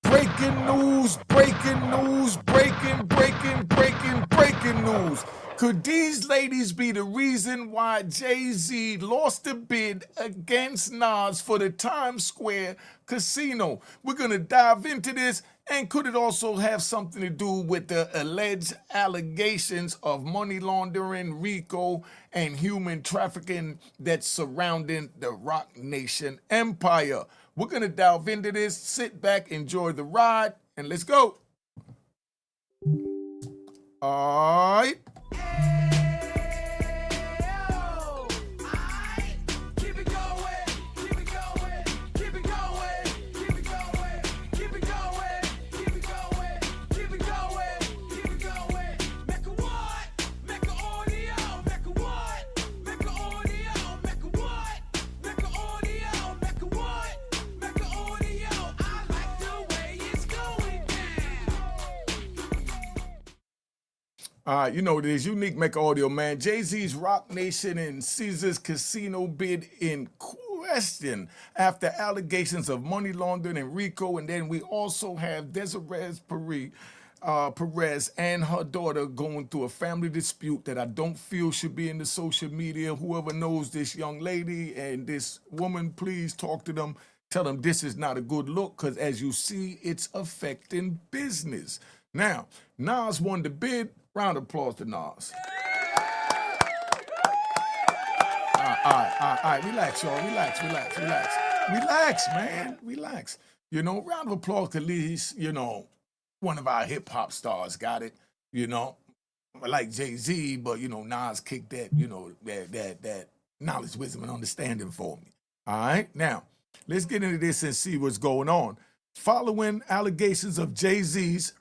Breaking news, breaking news, breaking news. Could these ladies be the reason why Jay-Z lost the bid against Nas for the Times Square casino? We're going to dive into this, and could it also have something to do with the alleged allegations of money laundering, RICO, and human trafficking that's surrounding the Roc Nation empire? We're going to delve into this. Sit back, enjoy the ride, and let's go. All right. You know, there's unique Mecca audio, man. Jay-Z's Roc Nation and Caesars casino bid in question after allegations of money laundering and RICO. And then we also have Desiree Perez and her daughter going through a family dispute that I don't feel should be in the social media. Whoever knows this young lady and this woman, please talk to them. Tell them this is not a good look because, as you see, it's affecting business. Now, Nas won the bid. Round of applause to Nas. All right. Relax, y'all. Relax, man. Relax. You know, round of applause to at least, you know, one of our hip-hop stars got it, you know. Like Jay-Z, but, you know, Nas kicked that, you know, that knowledge, wisdom, and understanding for me. All right? Now, let's get into this and see what's going on. Following allegations of Jay-Z's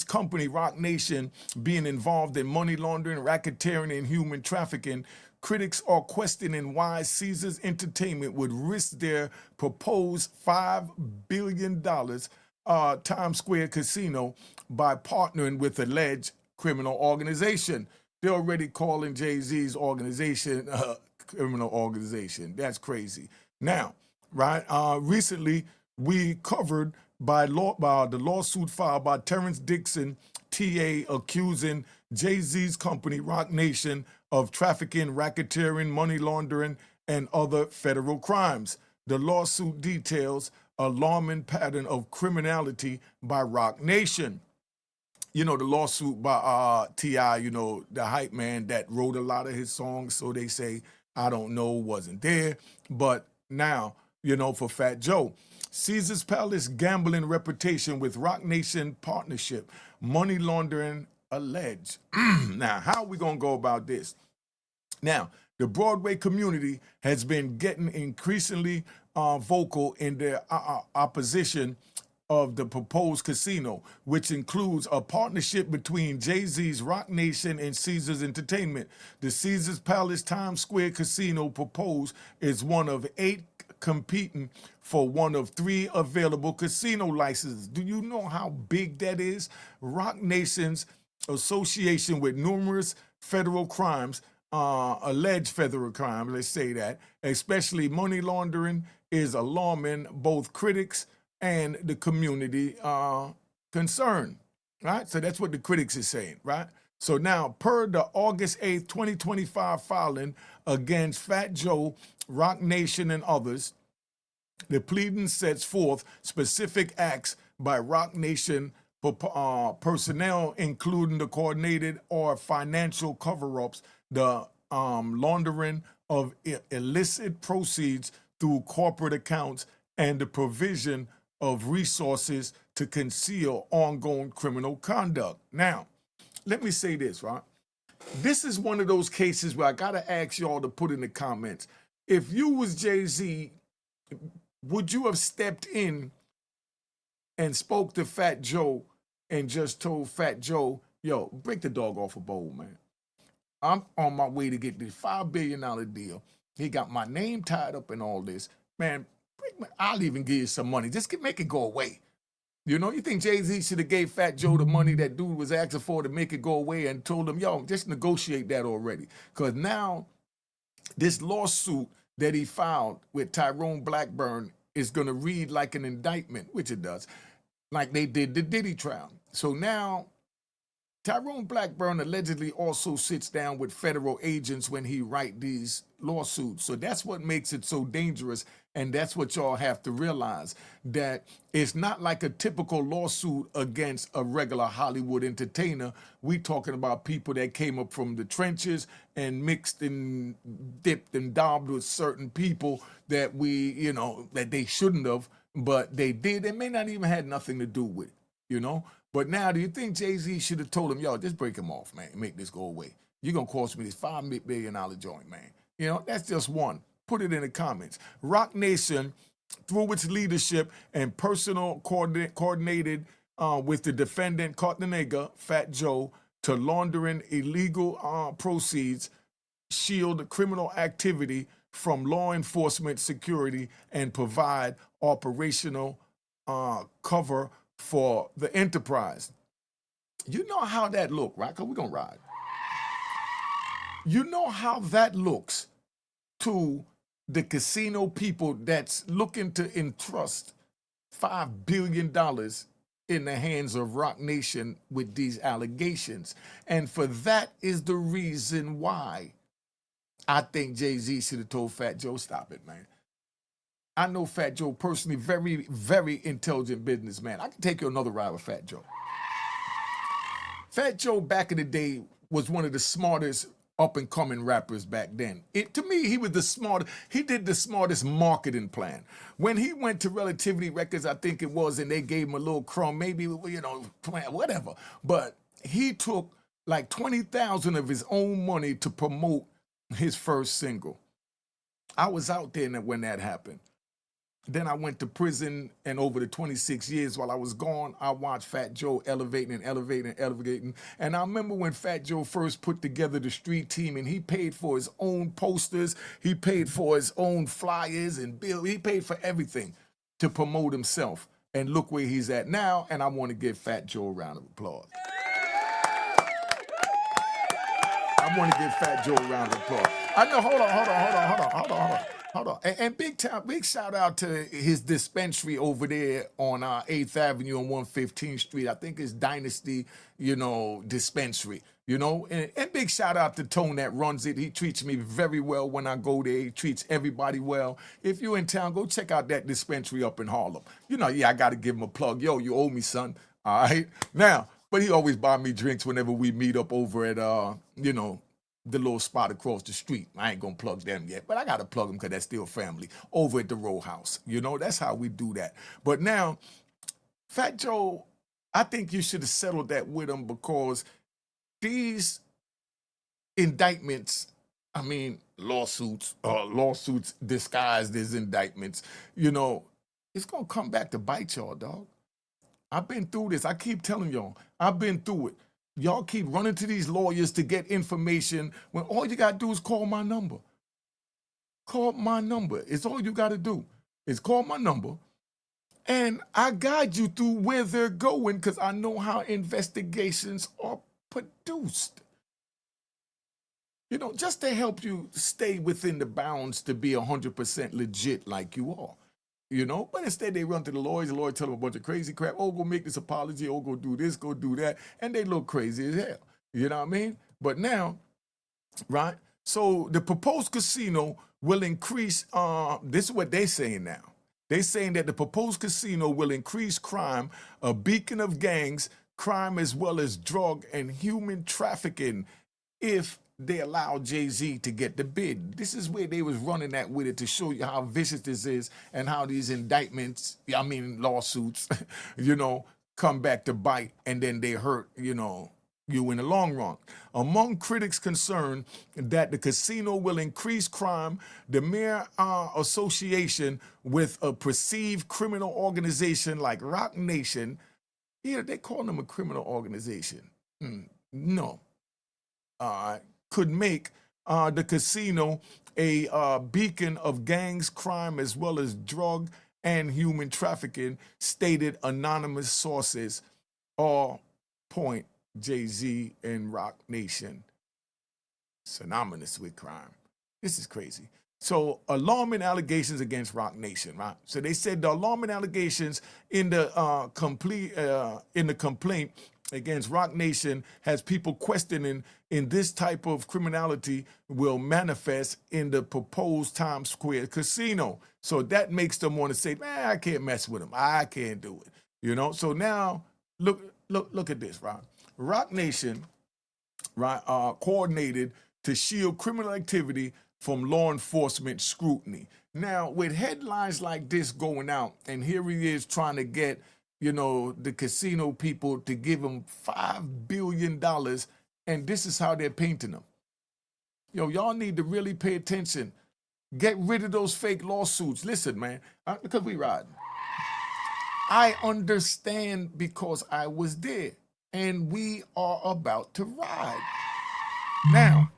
company, Roc Nation, being involved in money laundering, racketeering, and human trafficking, critics are questioning why Caesars Entertainment would risk their proposed $5 billion Times Square casino by partnering with alleged criminal organization. They're already calling Jay-Z's organization a criminal organization. That's crazy. Now, right, recently we covered by the lawsuit filed by Terrence Dixon, TA, accusing Jay-Z's company, Roc Nation, of trafficking, racketeering, money laundering, and other federal crimes. The lawsuit details alarming pattern of criminality by Roc Nation. You know, the lawsuit by T.I., you know, the hype man that wrote a lot of his songs, so they say, I don't know, wasn't there. But now, you know, for Fat Joe, Caesars Palace gambling reputation with Roc Nation partnership, money laundering alleged. Now, how are we going to go about this? Now, the Broadway community has been getting increasingly vocal in their opposition of the proposed casino, which includes a partnership between Jay-Z's Roc Nation and Caesars Entertainment. The Caesars Palace Times Square casino proposed is one of 8 competing for one of 3 available casino licenses. Do you know how big that is? Roc Nation's association with numerous federal crimes, alleged federal crimes, let's say that, especially money laundering, is alarming both critics and the community concerned, right? So that's what the critics is saying, right? So now, per the August 8th, 2025 filing against Fat Joe, Roc Nation, and others, the pleading sets forth specific acts by Roc Nation personnel, including the coordinated or financial cover-ups, the laundering of illicit proceeds through corporate accounts, and the provision of resources to conceal ongoing criminal conduct. Now, let me say this, right? This is one of those cases where I gotta ask y'all to put in the comments. If you was Jay-Z, would you have stepped in and spoke to Fat Joe and just told Fat Joe, yo, break the dog off a bowl, man. I'm on my way to get this $5 billion deal. He got my name tied up in all this. Man, I'll even give you some money. Just make it go away. You know, you think Jay-Z should have gave Fat Joe the money that dude was asking for to make it go away and told him, yo, just negotiate that already. Because now this lawsuit that he filed with Tyrone Blackburn is going to read like an indictment, which it does, like they did the Diddy trial. So now Tyrone Blackburn allegedly also sits down with federal agents when he write these lawsuits. So that's what makes it so dangerous. And that's what y'all have to realize, that it's not like a typical lawsuit against a regular Hollywood entertainer. We talking about people that came up from the trenches and mixed and dipped and daubed with certain people that that they shouldn't have, but they did. They may not even had nothing to do with it. But now, do you think Jay-Z should have told him, yo, just break him off, man, and make this go away? You're going to cost me this $5 billion joint, man. That's just one. Put it in the comments. Roc Nation, through its leadership and personal coordinated with the defendant, Cartnega, Fat Joe, to laundering illegal proceeds, shield criminal activity from law enforcement security, and provide operational cover for the enterprise. You know how that look, right? Because we're going to ride. You know how that looks to the casino people that's looking to entrust $5 billion in the hands of Roc Nation with these allegations. And for that is the reason why I think Jay-Z should have told Fat Joe, stop it, man. I know Fat Joe personally, very, very intelligent businessman. I can take you another ride with Fat Joe. Fat Joe back in the day was one of the smartest up-and-coming rappers back then. To me, he was the smartest. He did the smartest marketing plan. When he went to Relativity Records, I think it was, and they gave him a little crumb, maybe, whatever. But he took like $20,000 of his own money to promote his first single. I was out there when that happened. Then I went to prison, and over the 26 years while I was gone, I watched Fat Joe elevating and elevating and elevating. And I remember when Fat Joe first put together the street team, and he paid for his own posters, he paid for his own flyers and bill, he paid for everything to promote himself. And look where he's at now, and I want to give Fat Joe a round of applause. I want to give Fat Joe a round of applause. I know, hold on. And big shout out to his dispensary over there on 8th Avenue and 115th Street. I think it's Dynasty, dispensary, and big shout out to Tone that runs it. He treats me very well when I go there. He treats everybody well. If you're in town, go check out that dispensary up in Harlem. I got to give him a plug. Yo, you owe me, son. All right. Now, but he always buy me drinks whenever we meet up over at, the little spot across the street. I ain't gonna plug them yet, but I gotta plug them because that's still family over at the row house. That's how we do that. But now, Fat Joe, I think you should have settled that with him, because these indictments, lawsuits disguised as indictments, it's gonna come back to bite y'all, dog. I've been through this. I keep telling y'all, I've been through it. Y'all keep running to these lawyers to get information when all you got to do is call my number. Call my number. It's all you got to do is call my number, and I guide you through where they're going, because I know how investigations are produced. Just to help you stay within the bounds to be 100% legit like you are. But instead they run to the lawyer tell them a bunch of crazy crap. Oh, go make this apology. Oh, go do this, go do that. And they look crazy as hell. You know what I mean? But now, right? So the proposed casino will increase, this is what they're saying now. They're saying that the proposed casino will increase crime, a beacon of gangs, crime, as well as drug and human trafficking, if they allow Jay-Z to get the bid. This is where they was running at with it, to show you how vicious this is and how these lawsuits, come back to bite, and then they hurt, you in the long run. Among critics concerned that the casino will increase crime, the mere association with a perceived criminal organization like Roc Nation, they call them a criminal organization. No. Could make the casino a beacon of gangs, crime, as well as drug and human trafficking, stated anonymous sources, all point Jay-Z and Roc Nation synonymous with crime. This is crazy. So alarming allegations against Roc Nation, right? So they said the alarming allegations in the complaint against Roc Nation has people questioning in this type of criminality will manifest in the proposed Times Square casino. So that makes them want to say, man, I can't mess with them. I can't do it. You know. So now look at this, right? Roc Nation, right, coordinated to shield criminal activity from law enforcement scrutiny. Now, with headlines like this going out, and here he is trying to get, you know, the casino people to give him $5 billion, and this is how they're painting him. Yo, y'all need to really pay attention. Get rid of those fake lawsuits. Listen, man, because we riding. I understand because I was there, and we are about to ride. Now,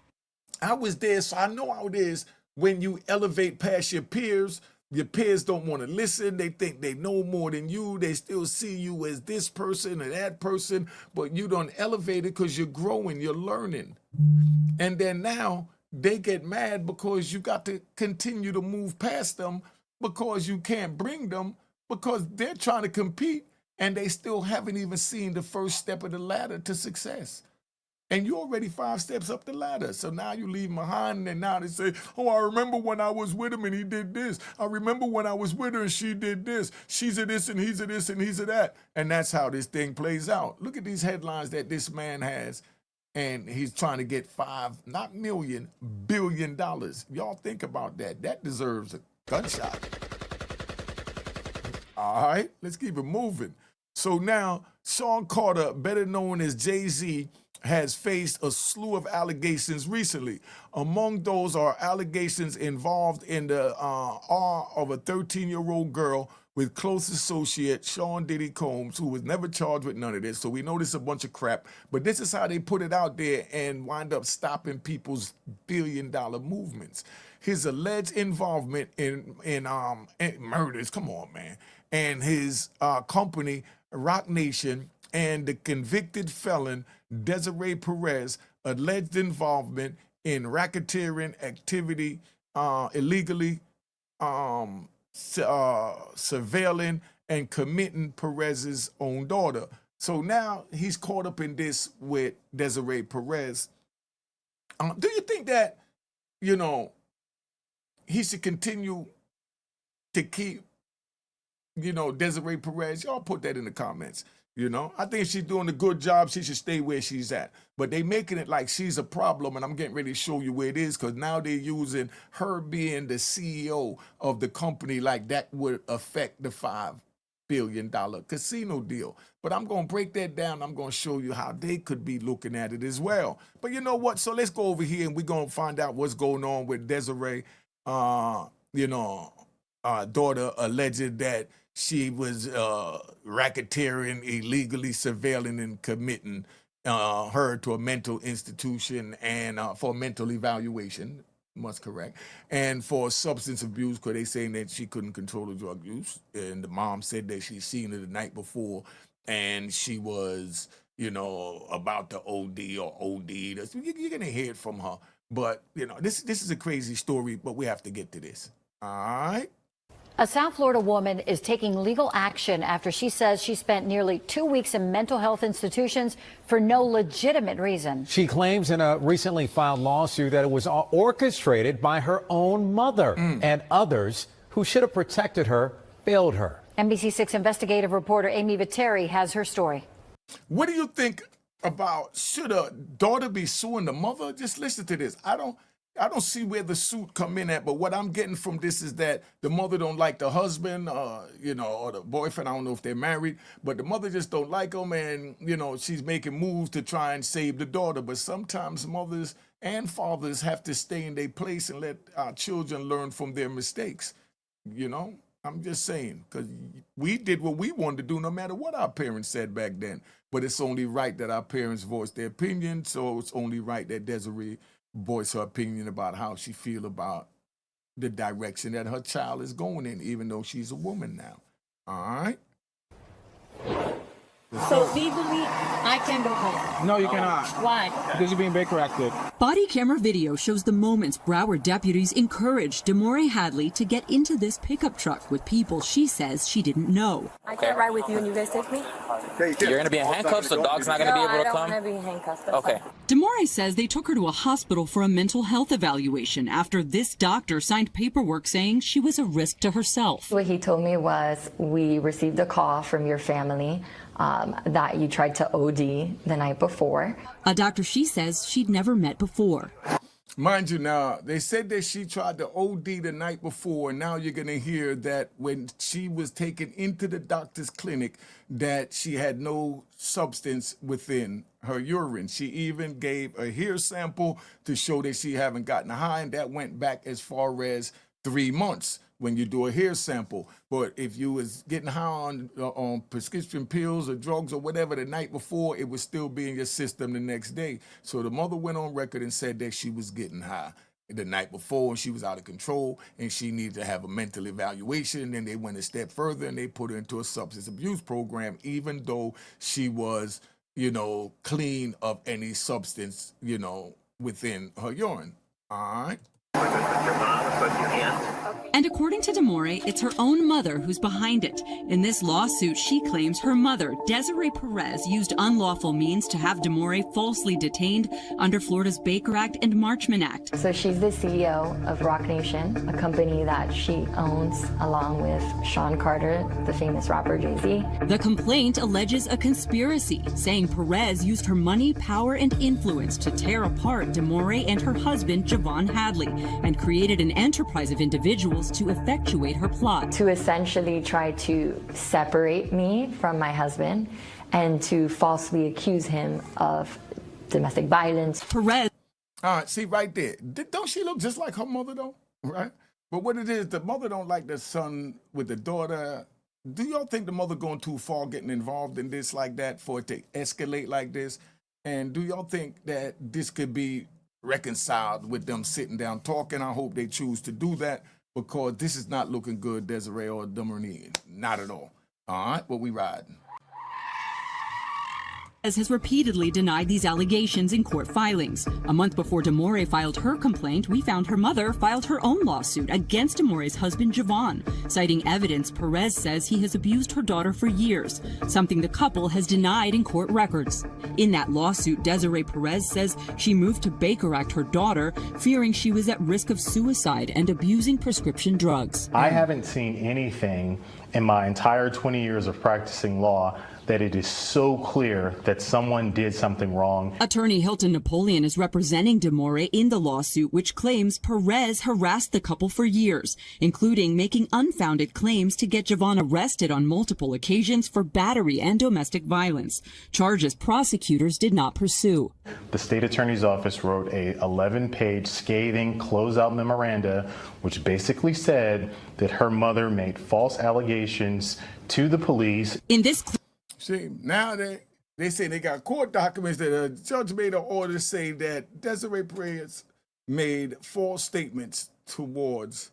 I was there, so I know how it is when you elevate past your peers. Your peers don't want to listen. They think they know more than you. They still see you as this person or that person, but you don't elevate it because you're growing, you're learning. And then now they get mad because you got to continue to move past them because you can't bring them because they're trying to compete and they still haven't even seen the first step of the ladder to success. And you're already 5 steps up the ladder. So now you leave behind, and now they say, oh, I remember when I was with him and he did this. I remember when I was with her and she did this. She's a this and he's a this and he's a that. And that's how this thing plays out. Look at these headlines that this man has, and he's trying to get not million, $1 billion. Y'all think about that. That deserves a gunshot. All right, let's keep it moving. So now, Sean Carter, better known as Jay-Z, has faced a slew of allegations recently. Among those are allegations involved in the R of a 13-year-old girl with close associate Sean Diddy Combs, who was never charged with none of this. So we know this is a bunch of crap, but this is how they put it out there and wind up stopping people's billion-dollar movements. His alleged involvement in murders, come on, man, and his company, Roc Nation, and the convicted felon Desiree Perez alleged involvement in racketeering activity, illegally surveilling and committing Perez's own daughter. So now he's caught up in this with Desiree Perez. Do you think that, you know, he should continue to keep, you know, Desiree Perez? Y'all put that in the comments. You know, I think if she's doing a good job, she should stay where she's at. But they making it like she's a problem, and I'm getting ready to show you where it is, because now they're using her being the CEO of the company like that would affect the $5 billion casino deal. But I'm going to break that down. I'm going to show you how they could be looking at it as well. But you know what? So let's go over here, and we're going to find out what's going on with Desiree, daughter alleged that she was racketeering, illegally surveilling and committing her to a mental institution and for mental evaluation, must correct, and for substance abuse, because they saying that she couldn't control the drug use. And the mom said that she seen her the night before and she was, you know, about to OD or OD. You're going to hear it from her. But, you know, this is a crazy story, but we have to get to this. All right. A South Florida woman is taking legal action after she says she spent nearly 2 weeks in mental health institutions for no legitimate reason. She claims in a recently filed lawsuit that it was orchestrated by her own mother and others who should have protected her failed her. NBC6 investigative reporter Amy Viteri has her story. What do you think about, should a daughter be suing the mother? Just listen to this. I don't see where the suit come in at, but what I'm getting from this is that the mother don't like the husband, or the boyfriend. I don't know if they're married, but the mother just don't like him, and, she's making moves to try and save the daughter. But sometimes mothers and fathers have to stay in their place and let our children learn from their mistakes. I'm just saying, because we did what we wanted to do no matter what our parents said back then. But it's only right that our parents voice their opinion, so it's only right that Desiree voice her opinion about how she feel about the direction that her child is going in, even though she's a woman now. All right? So legally, I can go home. No, you cannot. Why? Because you're being Baker acted. Body camera video shows the moments Broward deputies encouraged Demore Hadley to get into this pickup truck with people she says she didn't know. I can't ride with you and you guys take me? You're going to be in handcuffs, so dog's not going to be able to come? I don't want to be in handcuffs. That's Okay. fine. Demore says they took her to a hospital for a mental health evaluation after this doctor signed paperwork saying she was a risk to herself. What he told me was, we received a call from your family that you tried to OD the night before. A doctor she says she'd never met before. Mind you, now, they said that she tried to OD the night before, and now you're going to hear that when she was taken into the doctor's clinic, that she had no substance within her urine. She even gave a hair sample to show that she haven't gotten high, and that went back as far as 3 months when you do a hair sample. But if you was getting high on prescription pills or drugs or whatever the night before, it would still be in your system the next day. So the mother went on record and said that she was getting high the night before and she was out of control and she needed to have a mental evaluation. And then they went a step further and they put her into a substance abuse program, even though she was, clean of any substance, within her urine. All right. And according to Demore, it's her own mother who's behind it. In this lawsuit, she claims her mother, Desiree Perez, used unlawful means to have Demore falsely detained under Florida's Baker Act and Marchman Act. So she's the CEO of Roc Nation, a company that she owns along with Sean Carter, the famous rapper Jay-Z. The complaint alleges a conspiracy, saying Perez used her money, power, and influence to tear apart Demore and her husband, Javon Hadley, and created an enterprise of individuals to effectuate her plot. To essentially try to separate me from my husband and to falsely accuse him of domestic violence. Perez. All right, see right there. Don't she look just like her mother though? Right? But what it is, the mother don't like the son with the daughter. Do y'all think the mother going too far getting involved in this like that for it to escalate like this? And do y'all think that this could be reconciled with them sitting down talking? I hope they choose to do that, because this is not looking good, Desiree or Demore. Not at all. All right, but we riding. Has repeatedly denied these allegations in court filings. A month before Demore filed her complaint, we found her mother filed her own lawsuit against Demore's husband, Javon, citing evidence Perez says he has abused her daughter for years, something the couple has denied in court records. In that lawsuit, Desiree Perez says she moved to Baker Act her daughter, fearing she was at risk of suicide and abusing prescription drugs. I haven't seen anything in my entire 20 years of practicing law that it is so clear that someone did something wrong. Attorney Hilton Napoleon is representing Demore in the lawsuit, which claims Perez harassed the couple for years, including making unfounded claims to get Javon arrested on multiple occasions for battery and domestic violence, charges prosecutors did not pursue. The state attorney's office wrote a 11-page scathing closeout memoranda, which basically said that her mother made false allegations to the police. In this See, now they say they got court documents that a judge made an order say that Desiree Perez made false statements towards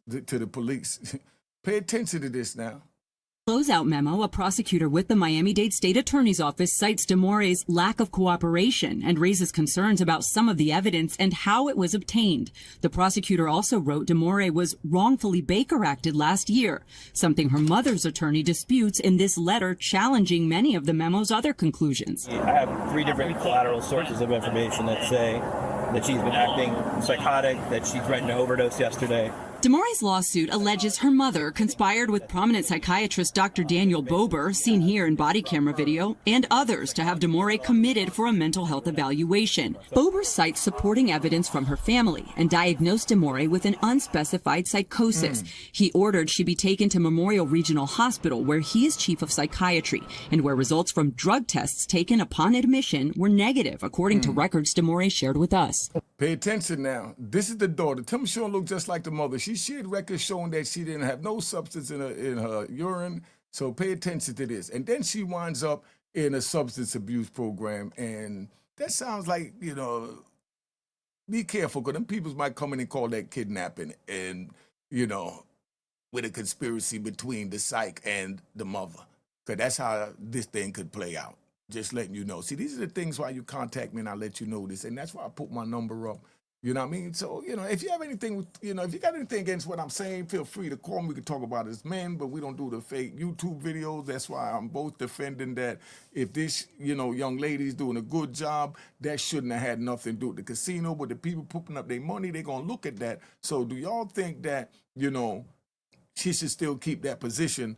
to the police. Pay attention to this now. closeout memo, a prosecutor with the Miami-Dade State Attorney's Office cites Demore's lack of cooperation and raises concerns about some of the evidence and how it was obtained. The prosecutor also wrote Demore was wrongfully Baker Acted last year, something her mother's attorney disputes in this letter challenging many of the memo's other conclusions. I have 3 different collateral sources of information that say that she's been acting psychotic, that she threatened to overdose yesterday. Demore's lawsuit alleges her mother conspired with prominent psychiatrist Dr. Daniel Bober, seen here in body camera video, and others to have Demore committed for a mental health evaluation. Bober cites supporting evidence from her family and diagnosed Demore with an unspecified psychosis. He ordered she be taken to Memorial Regional Hospital, where he is chief of psychiatry, and where results from drug tests taken upon admission were negative, according to records Demore shared with us. Pay attention now. This is the daughter. Tell me she don't look just like the mother. She shared records showing that she didn't have no substance in her urine. So pay attention to this. And then she winds up in a substance abuse program. And that sounds like, you know, be careful, because them people might come in and call that kidnapping and, you know, with a conspiracy between the psych and the mother. because that's how this thing could play out. Just letting you know. See, these are the things why you contact me and I let you know this. And that's why I put my number up. You know what I mean? So, you know, if you have anything, you know, if you got anything against what I'm saying, feel free to call me. We can talk about it as men, but we don't do the fake YouTube videos. That's why I'm both defending that if this, you know, young lady's doing a good job, that shouldn't have had nothing to do with the casino. But the people putting up their money, they're going to look at that. So do y'all think that, you know, she should still keep that position,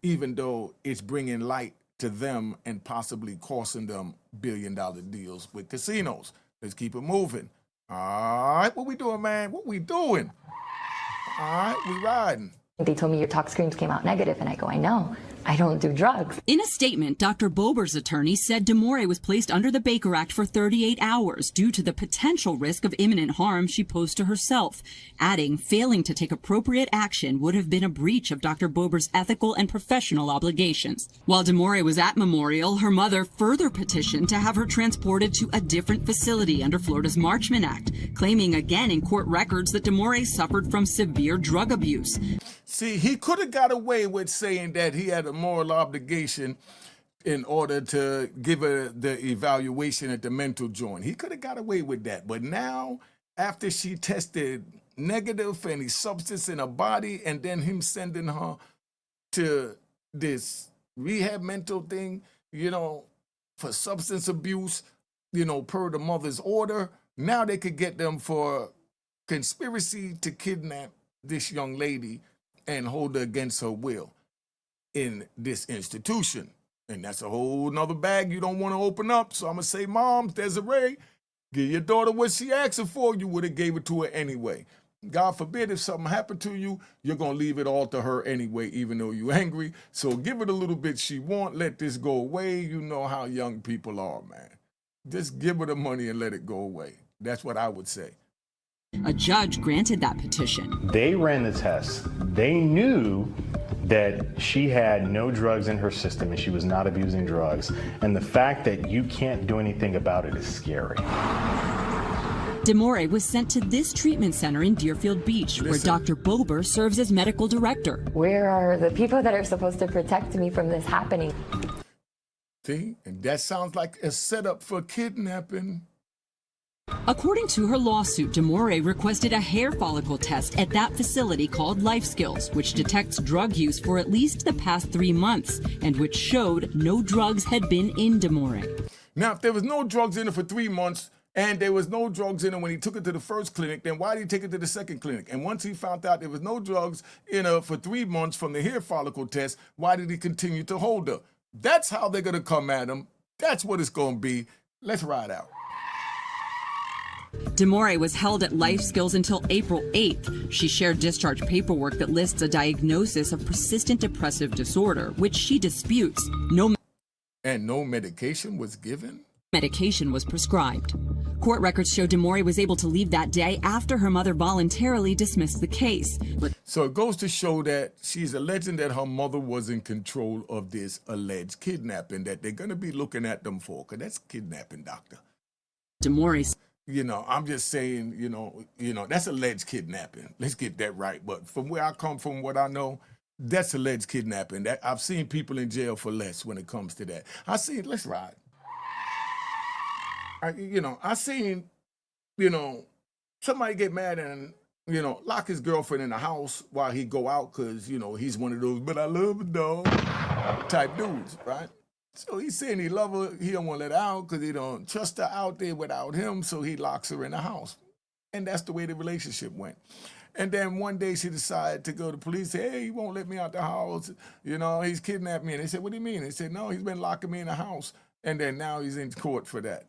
even though it's bringing light to them and possibly costing them billion-dollar deals with casinos? Let's keep it moving. All right, what we doing, man? What we doing? All right, we riding. They told me your tox screens came out negative, and I go, I know. I don't do drugs. In a statement, Dr. Bober's attorney said DeMore was placed under the Baker Act for 38 hours due to the potential risk of imminent harm she posed to herself, adding failing to take appropriate action would have been a breach of Dr. Bober's ethical and professional obligations. While DeMore was at Memorial, her mother further petitioned to have her transported to a different facility under Florida's Marchman Act, claiming again in court records that DeMore suffered from severe drug abuse. See, he could have got away with saying that he had a moral obligation in order to give her the evaluation at the mental joint. He could have got away with that. But now, after she tested negative for any substance in her body, and then him sending her to this rehab mental thing, you know, for substance abuse, you know, per the mother's order, now they could get them for conspiracy to kidnap this young lady and hold her against her will in this institution. And that's a whole nother bag you don't want to open up. So I'm going to say, Mom, Desiree, give your daughter what she asking for. You would have gave it to her anyway. God forbid if something happened to you, you're going to leave it all to her anyway, even though you're angry. So give it a little bit she want. Let this go away. You know how young people are, man. Just give her the money and let it go away. That's what I would say. A judge granted that petition. They ran the test. They knew that she had no drugs in her system and she was not abusing drugs. And the fact that you can't do anything about it is scary. DeMore was sent to this treatment center in Deerfield Beach, where Dr. Bober serves as medical director. Where are the people that are supposed to protect me from this happening? See, and that sounds like a setup for kidnapping. According to her lawsuit, DeMore requested a hair follicle test at that facility called Life Skills, which detects drug use for at least the past 3 months, and which showed no drugs had been in DeMore. Now, if there was no drugs in her for 3 months, and there was no drugs in her when he took her to the first clinic, then why did he take her to the second clinic? And once he found out there was no drugs in her for 3 months from the hair follicle test, why did he continue to hold her? That's how they're going to come at him. That's what it's going to be. Let's ride out. DeMore was held at Life Skills until April 8th. She shared discharge paperwork that lists a diagnosis of persistent depressive disorder, which she disputes. No medication was given? Medication was prescribed. Court records show DeMore was able to leave that day after her mother voluntarily dismissed the case. So it goes to show that she's alleging that her mother was in control of this alleged kidnapping that they're going to be looking at them for, because that's kidnapping, doctor. DeMore, you know, I'm just saying, you know, that's alleged kidnapping. Let's get that right. But from where I come from, what I know, that's alleged kidnapping. That I've seen people in jail for less when it comes to that. Let's ride. I seen, somebody get mad and, lock his girlfriend in the house while he go out because, he's one of those, but I love a dog type dudes, right? So he's saying he love her, he don't want to let her out because he don't trust her out there without him, so he locks her in the house. And that's the way the relationship went. And then one day she decided to go to police, say, hey, he won't let me out the house. He's kidnapped me. And they said, what do you mean? They said, no, he's been locking me in the house. And then now he's in court for that.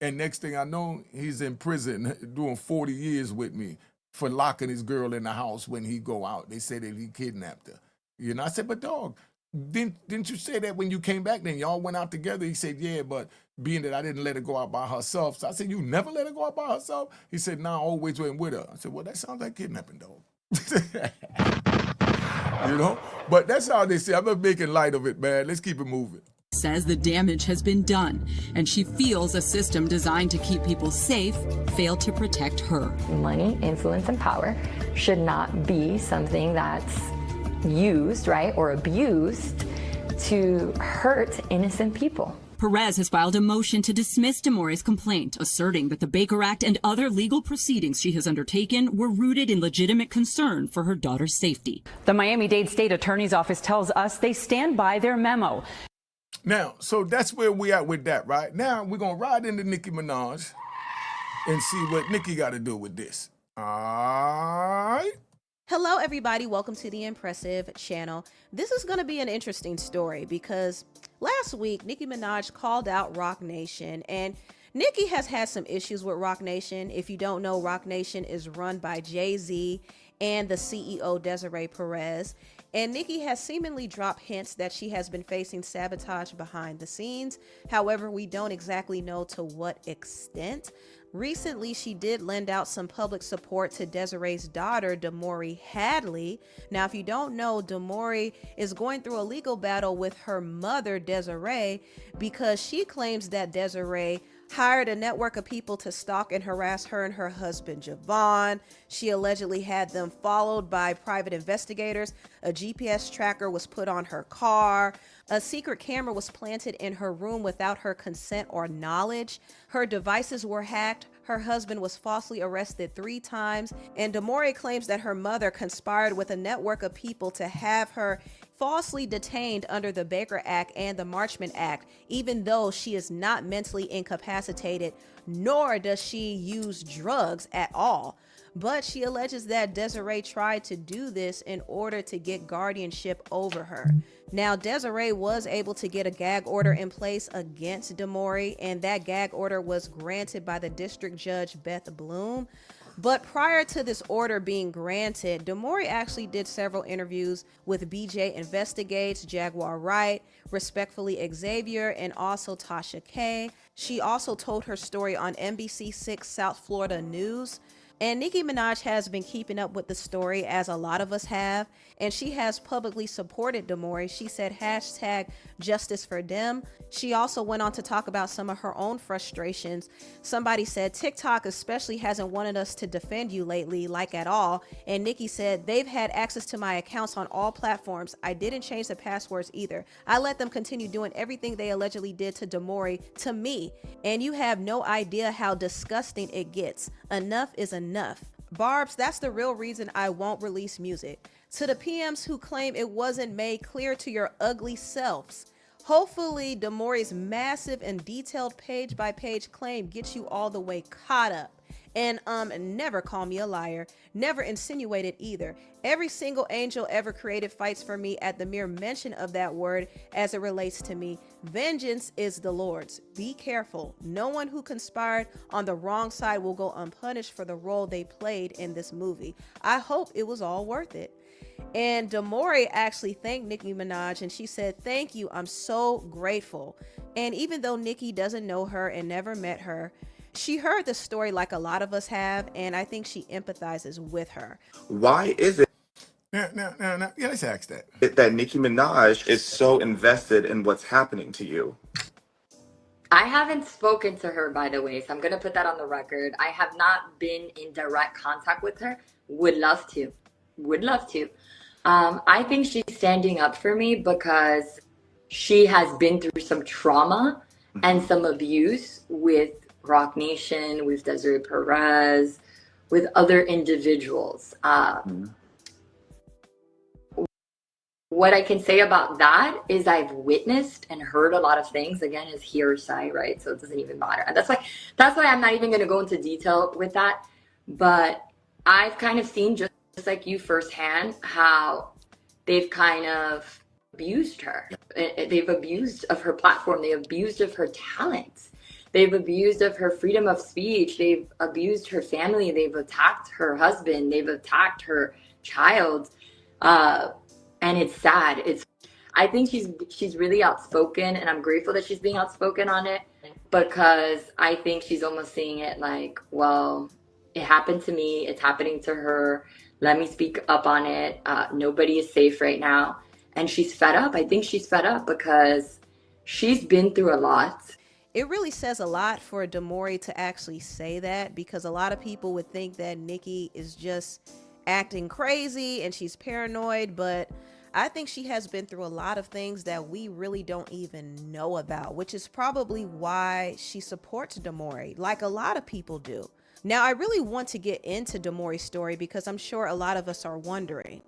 And next thing I know, he's in prison doing 40 years with me for locking his girl in the house when he go out. They said that he kidnapped her. I said, but dog, didn't you say that when you came back then? Y'all went out together? He said, yeah, but being that I didn't let her go out by herself. So I said, you never let her go out by herself? He said, no, I always went with her. I said, well, that sounds like kidnapping, dog. But that's how they say. I'm not making light of it, man. Let's keep it moving. Says the damage has been done, and she feels a system designed to keep people safe failed to protect her. Money, influence, and power should not be something that's used, right, or abused to hurt innocent people. Perez has filed a motion to dismiss DeMaury's complaint, asserting that the Baker Act and other legal proceedings she has undertaken were rooted in legitimate concern for her daughter's safety. The Miami-Dade State Attorney's Office tells us they stand by their memo. Now, so that's where we at with that, right? Now we're gonna ride into Nicki Minaj and see what Nicki got to do with this. All right. Hello, everybody. Welcome to the Impressive channel. This is going to be an interesting story because last week, Nicki Minaj called out Roc Nation, and Nicki has had some issues with Roc Nation. If you don't know, Roc Nation is run by Jay-Z and the CEO, Desiree Perez. And Nicki has seemingly dropped hints that she has been facing sabotage behind the scenes. However, we don't exactly know to what extent. Recently, she did lend out some public support to Desiree's daughter, DeMaury Hadley. Now, if you don't know, DeMaury is going through a legal battle with her mother, Desiree, because she claims that Desiree hired a network of people to stalk and harass her and her husband, Javon. She allegedly had them followed by private investigators. A GPS tracker was put on her car. A secret camera was planted in her room without her consent or knowledge. Her devices were hacked. Her husband was falsely arrested 3 times. And DeMaury claims that her mother conspired with a network of people to have her falsely detained under the Baker Act and the Marchman Act, even though she is not mentally incapacitated, nor does she use drugs at all. But she alleges that Desiree tried to do this in order to get guardianship over her. Now, Desiree was able to get a gag order in place against DeMaury, and that gag order was granted by the district judge, Beth Bloom. But prior to this order being granted, DeMaury actually did several interviews with BJ Investigates, Jaguar Wright, Respectfully Xavier, and also Tasha K. She also told her story on NBC6 South Florida News. And Nicki Minaj has been keeping up with the story, as a lot of us have, and she has publicly supported DeMaury. She said #justice for them. She also went on to talk about some of her own frustrations. Somebody said TikTok especially hasn't wanted us to defend you lately, like at all. And Nicki said they've had access to my accounts on all platforms. I didn't change the passwords either. I let them continue doing everything they allegedly did to DeMaury to me. And you have no idea how disgusting it gets. Enough is enough. Barbs, that's the real reason I won't release music. To the PMs who claim it wasn't made clear to your ugly selves, hopefully DeMaury's massive and detailed page-by-page claim gets you all the way caught up. And never call me a liar. Never insinuated either. Every single angel ever created fights for me at the mere mention of that word as it relates to me. Vengeance is the Lord's. Be careful. No one who conspired on the wrong side will go unpunished for the role they played in this movie. I hope it was all worth it. And DeMaury actually thanked Nicki Minaj, and she said, "Thank you, I'm so grateful." And even though Nicki doesn't know her and never met her, she heard the story like a lot of us have, and I think she empathizes with her. Why is it Now, yeah, let's ask that. that Nicki Minaj is so invested in what's happening to you? I haven't spoken to her, by the way, so I'm going to put that on the record. I have not been in direct contact with her. Would love to. I think she's standing up for me because she has been through some trauma and some abuse with Roc Nation, with Desiree Perez, with other individuals. What I can say about that is I've witnessed and heard a lot of things. Again, is hearsay, right? So it doesn't even matter. And that's why I'm not even going to go into detail with that. But I've kind of seen, just like you firsthand, how they've kind of abused her. They've abused of her platform. They abused of her talents. They've abused of her freedom of speech. They've abused her family. They've attacked her husband. They've attacked her child. And it's sad. I think she's really outspoken, and I'm grateful that she's being outspoken on it, because I think she's almost seeing it like, well, it happened to me. It's happening to her. Let me speak up on it. Nobody is safe right now. And she's fed up. I think she's fed up because she's been through a lot. It really says a lot for DeMaury to actually say that, because a lot of people would think that Nicki is just acting crazy and she's paranoid, but I think she has been through a lot of things that we really don't even know about, which is probably why she supports Damore, like a lot of people do. Now, I really want to get into Damore's story because I'm sure a lot of us are wondering,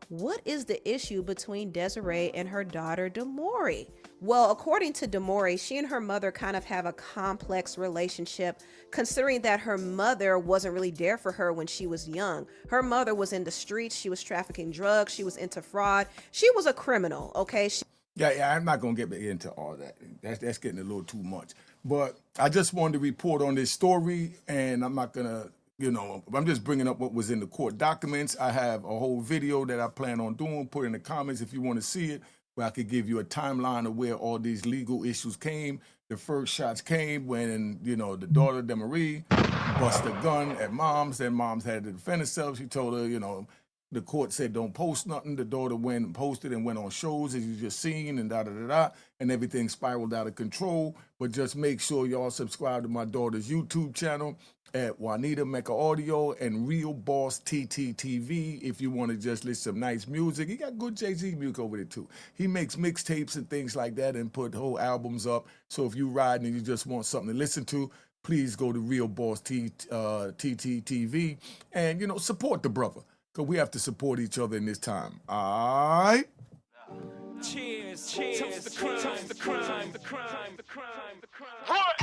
what is the issue between Desiree and her daughter Damore? Well, according to Damore, she and her mother kind of have a complex relationship, considering that her mother wasn't really there for her when she was young. Her mother was in the streets. She was trafficking drugs. She was into fraud. She was a criminal, okay? Yeah, I'm not going to get into all that. That's getting a little too much. But I just wanted to report on this story, and I'm not going to, I'm just bringing up what was in the court documents. I have a whole video that I plan on doing. Put in the comments if you want to see it, where I could give you a timeline of where all these legal issues came. The first shots came when, the daughter, Desiree, bust a gun at mom's. Then mom's had to defend herself. She told her, the court said don't post nothing. The daughter went and posted and went on shows, as you just seen, and and everything spiraled out of control. But just make sure y'all subscribe to my daughter's YouTube channel at Juanita Mecca Audio and Real Boss TTTV if you want to just listen to some nice music. He got good Jay-Z music over there too. He makes mixtapes and things like that and put whole albums up. So if you riding and you just want something to listen to, please go to Real Boss TTTV and support the brother. Because we have to support each other in this time. All right? Cheers, cheers, cheers, the crime, the crime, the crime, the crime, the crime. What?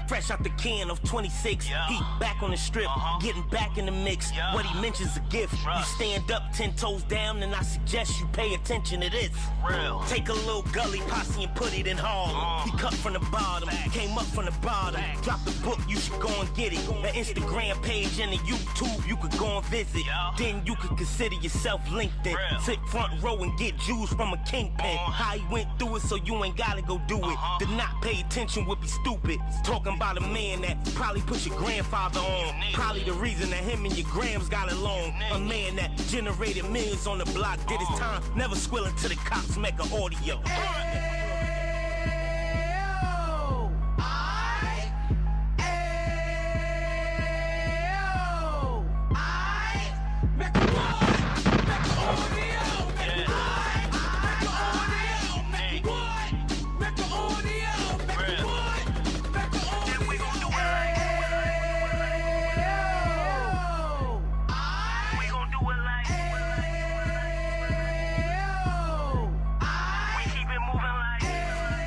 Fresh out the can of 26, he back on the strip, getting back in the mix. What he mentions a gift. You stand up 10 toes down, and I suggest you pay attention to this. Real. Take a little gully posse and put it in Harlem. He cut from the bottom, came up from the bottom. Drop the book, you should go and get it. An Instagram page and a YouTube you could go and visit. Then you could consider yourself LinkedIn. Sit front row and get Jews from a kingpin. How he went through it, so you ain't gotta go do it. To not pay attention would be stupid. Talking about a man that probably put your grandfather on. Probably the reason that him and your grams got along. A man that generated millions on the block, did his time, never squilling to the cops, Mecca Audio.